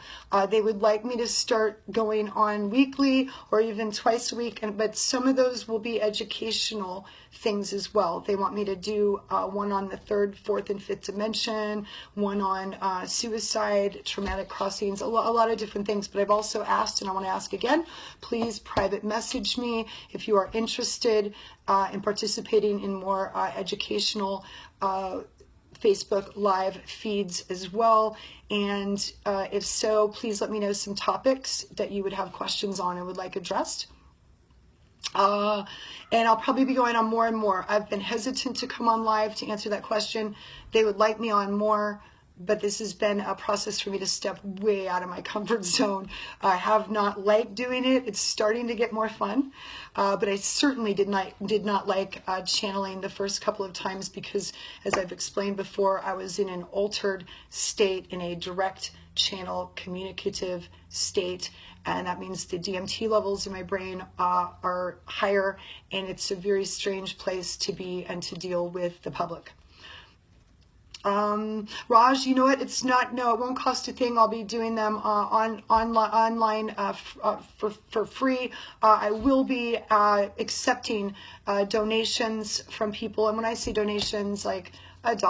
They would like me to start going on weekly or even twice a week, but some of those will be educational things as well. They want me to do one on the third, fourth, and fifth dimension, one on suicide, traumatic crossings, a lot of different things. But I've also asked, and I want to ask again, please private message me if you are interested in participating in more educational Facebook live feeds as well. And if so, please let me know some topics that you would have questions on and would like addressed. And I'll probably be going on more and more. I've been hesitant to come on live to answer that question. They would like me on more, but this has been a process for me to step way out of my comfort zone. I have not liked doing it. It's starting to get more fun, but I certainly did not like channeling the first couple of times because, as I've explained before, I was in an altered state, in a direct channel communicative state, and that means the DMT levels in my brain are higher, and it's a very strange place to be and to deal with the public. Raj, you know what? It's not, no, it won't cost a thing. I'll be doing them online for free. I will be accepting donations from people. And when I say donations, like $1,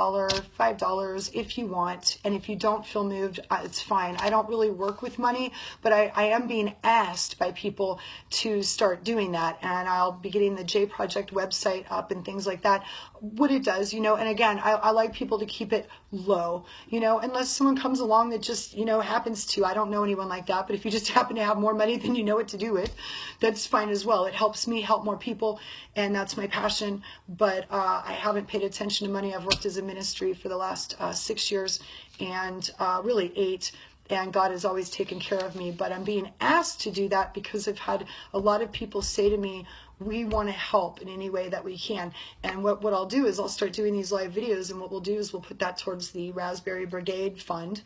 $5 if you want, and if you don't feel moved, it's fine. I don't really work with money, but I am being asked by people to start doing that, and I'll be getting the J Project website up and things like that. What it does, you know, and again, I like people to keep it low, you know, unless someone comes along that just, you know, happens to. I don't know anyone like that, but if you just happen to have more money than you know what to do with, that's fine as well. It helps me help more people, and that's my passion. But I haven't paid attention to money. I've worked as a ministry for the last 6 years, and really 8, and God has always taken care of me. But I'm being asked to do that because I've had a lot of people say to me, we want to help in any way that we can. And what I'll do is I'll start doing these live videos, and what we'll do is we'll put that towards the Raspberry Brigade Fund,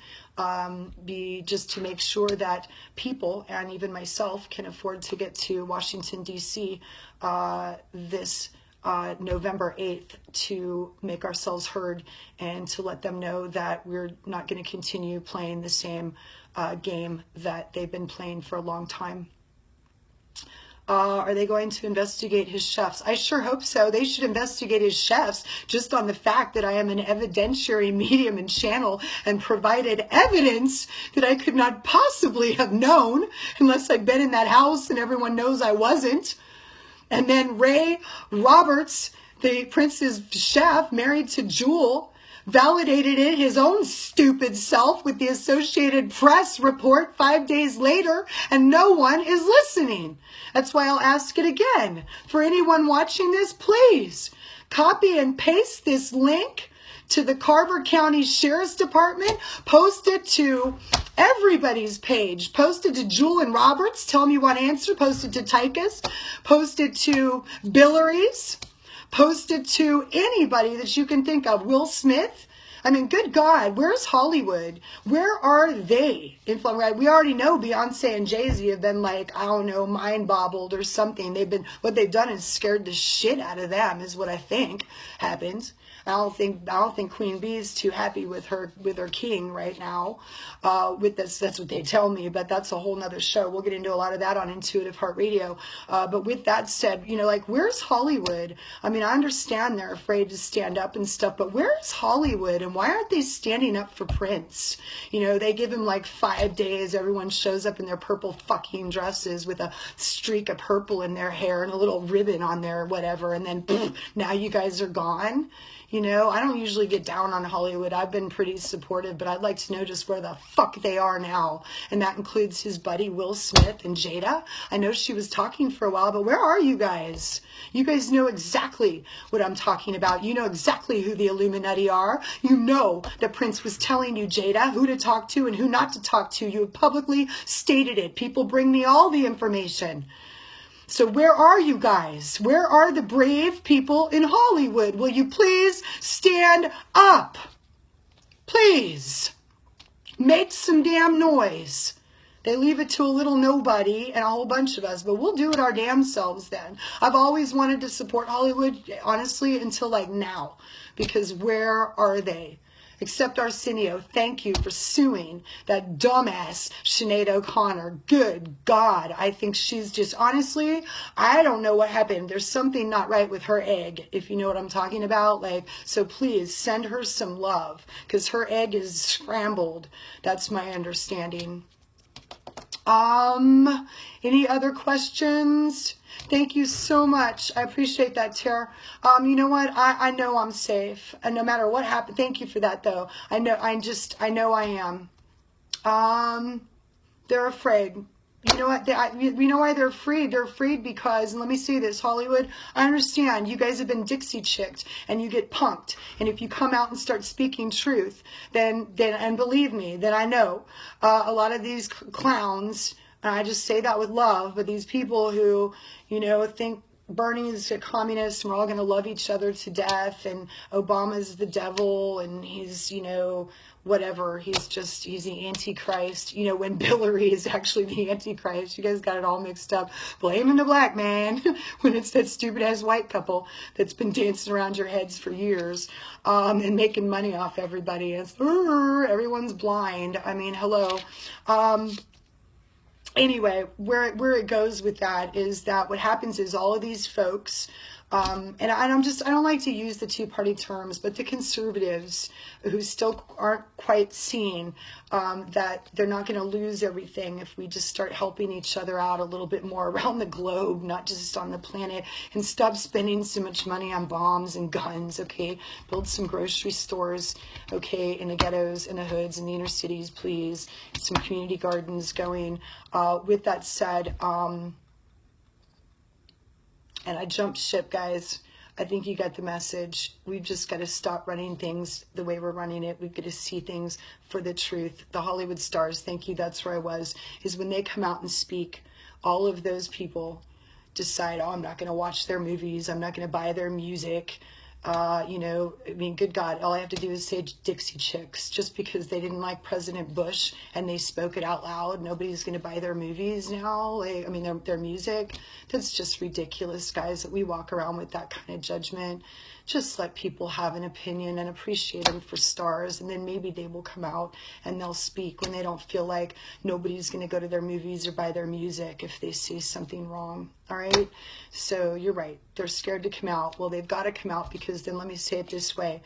just to make sure that people, and even myself, can afford to get to Washington, D.C. This November 8th to make ourselves heard and to let them know that we're not going to continue playing the same game that they've been playing for a long time. Are they going to investigate his chefs? I sure hope so. They should investigate his chefs just on the fact that I am an evidentiary medium and channel and provided evidence that I could not possibly have known unless I'd been in that house and everyone knows I wasn't. And then Ray Roberts, the prince's chef, married to Jewel, validated it his own stupid self with the Associated Press report 5 days later, and no one is listening. That's why I'll ask it again. For anyone watching this, please copy and paste this link to the Carver County Sheriff's Department, post it to everybody's page, post it to Jewel and Roberts, tell them you want to answer, post it to Tychus, post it to Billery's, post it to anybody that you can think of. Will Smith. I mean, good God, where's Hollywood? Where are they? We already know Beyonce and Jay-Z have been like, I don't know, mind bobbled or something. What they've done is scared the shit out of them, is what I think happens. I don't think Queen Bee is too happy with her king right now. With this, that's what they tell me, but that's a whole nother show. We'll get into a lot of that on Intuitive Heart Radio. But with that said, you know, like, where's Hollywood? I mean, I understand they're afraid to stand up and stuff, but where's Hollywood? And why aren't they standing up for Prince? You know, they give him like 5 days. Everyone shows up in their purple fucking dresses with a streak of purple in their hair and a little ribbon on their whatever, and then poof, now you guys are gone. You know, I don't usually get down on Hollywood. I've been pretty supportive, but I'd like to know just where the fuck they are now. And that includes his buddy Will Smith and Jada. I know she was talking for a while, but where are you guys? You guys know exactly what I'm talking about. You know exactly who the Illuminati are. You know that Prince was telling you, Jada, who to talk to and who not to talk to. You have publicly stated it. People bring me all the information. So where are you guys? Where are the brave people in Hollywood? Will you please stand up? Please. Make some damn noise. They leave it to a little nobody and a whole bunch of us, but we'll do it our damn selves then. I've always wanted to support Hollywood, honestly, until like now, because where are they? Except Arsenio, thank you for suing that dumbass Sinead O'Connor. Good God. I think she's just, honestly, I don't know what happened. There's something not right with her egg, if you know what I'm talking about. Like, so please send her some love, because her egg is scrambled. That's my understanding. Any other questions? Thank you so much. I appreciate that, Tara. You know what? I know I'm safe. And no matter what happened, thank you for that, though. I know I am. They're afraid. You know what? You know why they're afraid? They're afraid because, and let me say this, Hollywood, I understand you guys have been Dixie chicked and you get punked. And if you come out and start speaking truth, then and believe me, then I know a lot of these clowns, and I just say that with love, but these people who, you know, think Bernie's a communist and we're all going to love each other to death, and Obama's the devil and he's, you know, whatever, he's the Antichrist, you know, when Billary is actually the Antichrist. You guys got it all mixed up. Blaming the black man when it's that stupid ass white couple that's been dancing around your heads for years, and making money off everybody. It's, everyone's blind. I mean, hello. Anyway, where it goes with that is that what happens is all of these folks, and I don't like to use the two-party terms, but the conservatives who still aren't quite seeing that they're not going to lose everything if we just start helping each other out a little bit more around the globe, not just on the planet, and stop spending so much money on bombs and guns, okay? Build some grocery stores, okay, in the ghettos, in the hoods, in the inner cities, please. Some community gardens going. With that said, and I jumped ship, guys. I think you got the message. We've just got to stop running things the way we're running it. We've got to see things for the truth. The Hollywood stars, thank you, that's where I was, is when they come out and speak, all of those people, decide, oh, I'm not going to watch their movies, I'm not going to buy their music. You know, I mean, good God, all I have to do is say Dixie Chicks. Just because they didn't like President Bush and they spoke it out loud, nobody's going to buy their movies now. Like, I mean, their music. That's just ridiculous, guys, that we walk around with that kind of judgment. Just let people have an opinion and appreciate them for stars, and then maybe they will come out and they'll speak when they don't feel like nobody's going to go to their movies or buy their music if they say something wrong. All right? So you're right. They're scared to come out. Well, they've got to come out, because then let me say it this way.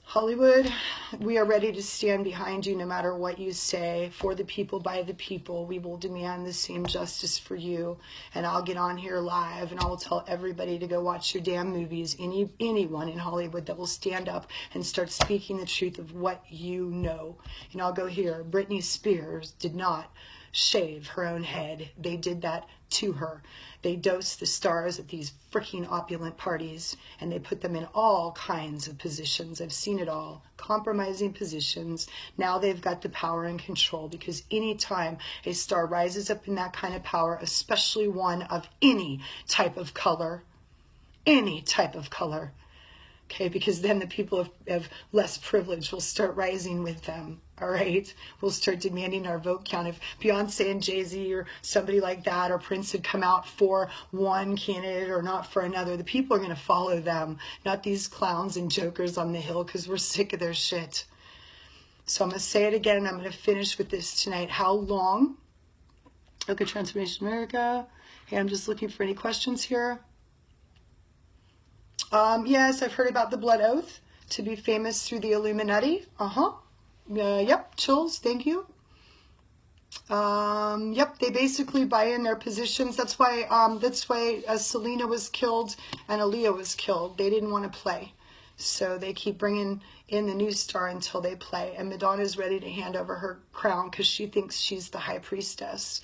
Hollywood, we are ready to stand behind you no matter what you say. For the people, by the people, we will demand the same justice for you. And I'll get on here live and I'll tell everybody to go watch your damn movies. Anyone in Hollywood that will stand up and start speaking the truth of what you know. And I'll go here. Britney Spears did not shave her own head. They did that to her. They dosed the stars at these freaking opulent parties, and they put them in all kinds of positions. I've seen it all. Compromising positions. Now they've got the power and control, because anytime a star rises up in that kind of power, especially one of any type of color, okay, because then the people of less privilege will start rising with them. All right, we'll start demanding our vote count. If Beyonce and Jay-Z or somebody like that or Prince had come out for one candidate or not for another, the people are going to follow them, not these clowns and jokers on the hill, because we're sick of their shit. So I'm going to say it again, and I'm going to finish with this tonight. How long? Okay, Transformation America. Hey, I'm just looking for any questions here. Yes, I've heard about the blood oath to be famous through the Illuminati. Yep, chills, thank you. Yep, they basically buy in their positions. That's why Selena was killed and Aaliyah was killed. They didn't want to play. So they keep bringing in the new star until they play. And Madonna's ready to hand over her crown because she thinks she's the high priestess.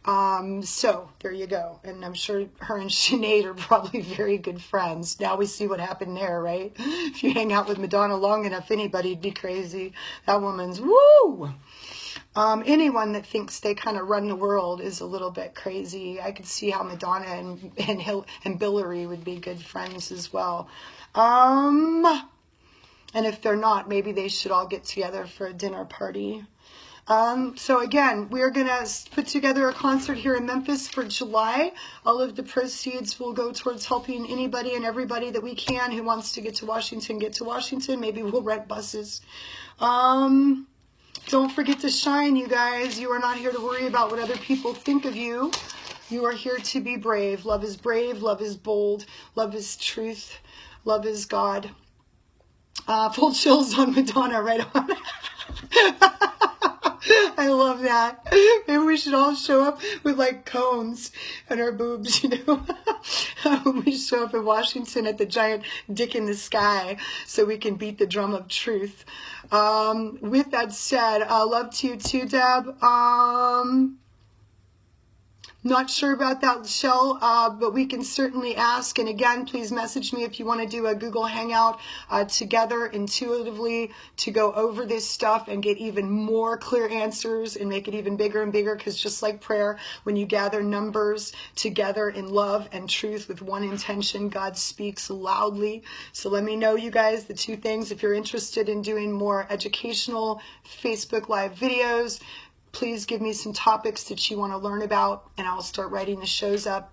So there you go. And I'm sure her and Sinead are probably very good friends. Now we see what happened there, right? If you hang out with Madonna long enough, anybody'd be crazy. That woman's woo! Anyone that thinks they kind of run the world is a little bit crazy. I could see how Madonna and Hillary would be good friends as well. And if they're not, maybe they should all get together for a dinner party. So again, we're going to put together a concert here in Memphis for July. All of the proceeds will go towards helping anybody and everybody that we can who wants to get to Washington, get to Washington. Maybe we'll rent buses. Don't forget to shine, you guys. You are not here to worry about what other people think of you. You are here to be brave. Love is brave. Love is bold. Love is truth. Love is God. Full chills on Madonna, right on. I love that. Maybe we should all show up with like cones on our boobs, you know. When we show up in Washington at the giant dick in the sky so we can beat the drum of truth. With that said, love to you too, Deb. Not sure about that, Shell, but we can certainly ask. And again, please message me if you want to do a Google Hangout together intuitively to go over this stuff and get even more clear answers and make it even bigger and bigger. Because just like prayer, when you gather numbers together in love and truth with one intention, God speaks loudly. So let me know, you guys, the two things. If you're interested in doing more educational Facebook Live videos, please give me some topics that you want to learn about, and I'll start writing the shows up.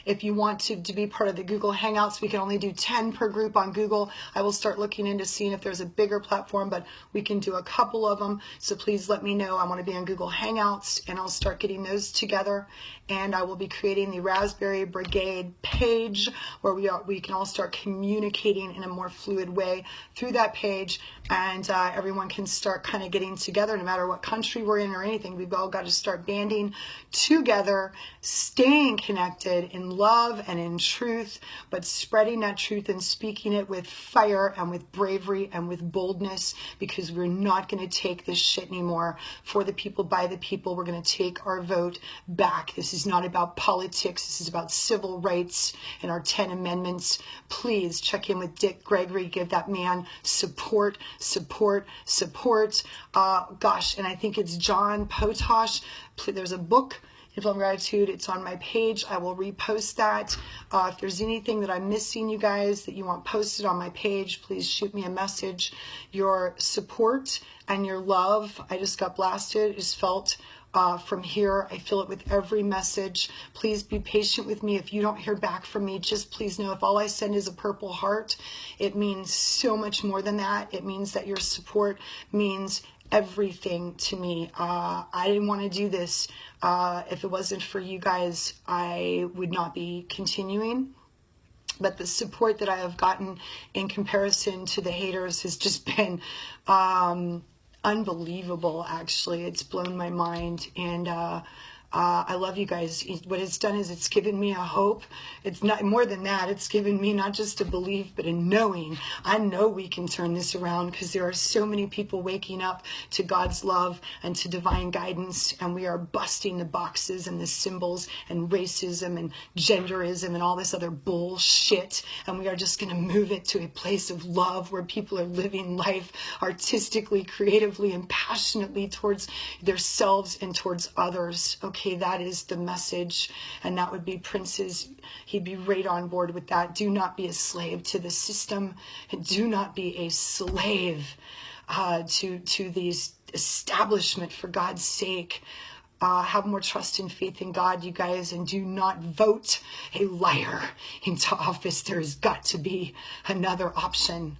If you want to be part of the Google Hangouts, we can only do 10 per group on Google. I will start looking into seeing if there's a bigger platform, but we can do a couple of them. So please let me know. I want to be on Google Hangouts, and I'll start getting those together. And I will be creating the Raspberry Brigade page where we can all start communicating in a more fluid way through that page, and everyone can start kind of getting together no matter what country we're in or anything. We've all got to start banding together, staying connected in love and in truth, but spreading that truth and speaking it with fire and with bravery and with boldness, because we're not going to take this shit anymore. For the people, by the people, we're going to take our vote back. This is not about politics. This is about civil rights and our 10 amendments. Please check in with Dick Gregory. Give that man support, support, support. Gosh, and I think it's John Potosh. There's a book Infinite Love and Gratitude. It's on my page. I will repost that. If there's anything that I'm missing, you guys, that you want posted on my page, please shoot me a message. Your support and your love, I just got blasted, is felt from here. I feel it with every message. Please be patient with me. If you don't hear back from me, just please know if all I send is a purple heart, it means so much more than that. It means that your support means everything to me. I didn't want to do this. If it wasn't for you guys, I would not be continuing. But the support that I have gotten in comparison to the haters has just been unbelievable. Actually, it's blown my mind, and I love you guys. What it's done is it's given me a hope. It's not more than that. It's given me not just a belief, but a knowing. I know we can turn this around, because there are so many people waking up to God's love and to divine guidance, and we are busting the boxes and the symbols and racism and genderism and all this other bullshit, and we are just going to move it to a place of love where people are living life artistically, creatively, and passionately towards themselves and towards others. Okay, that is the message, and that would be Prince's. He'd be right on board with that. Do not be a slave to the system, and do not be a slave to these establishment, for God's sake. Have more trust and faith in God, you guys, and do not vote a liar into office. There has got to be another option.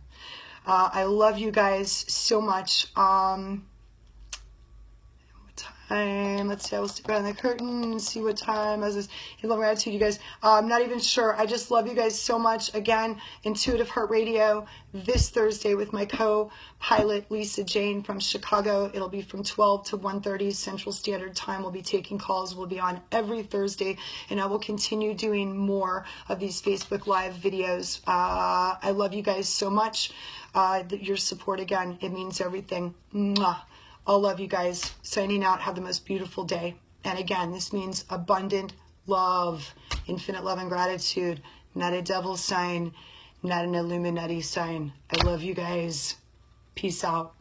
I love you guys so much. Let's see, I will stick around the curtain and see what time. As this, you love gratitude, you guys. I'm not even sure. I just love you guys so much. Again, Intuitive Heart Radio this Thursday with my co-pilot Lisa Jane from Chicago. It'll be from 12 to 1:30 Central Standard Time. We'll be taking calls. We'll be on every Thursday, and I will continue doing more of these Facebook Live videos. I love you guys so much. Your support, again, it means everything. Mwah. I'll love you guys. Signing out. Have the most beautiful day. And again, this means abundant love, infinite love and gratitude. Not a devil sign, not an Illuminati sign. I love you guys. Peace out.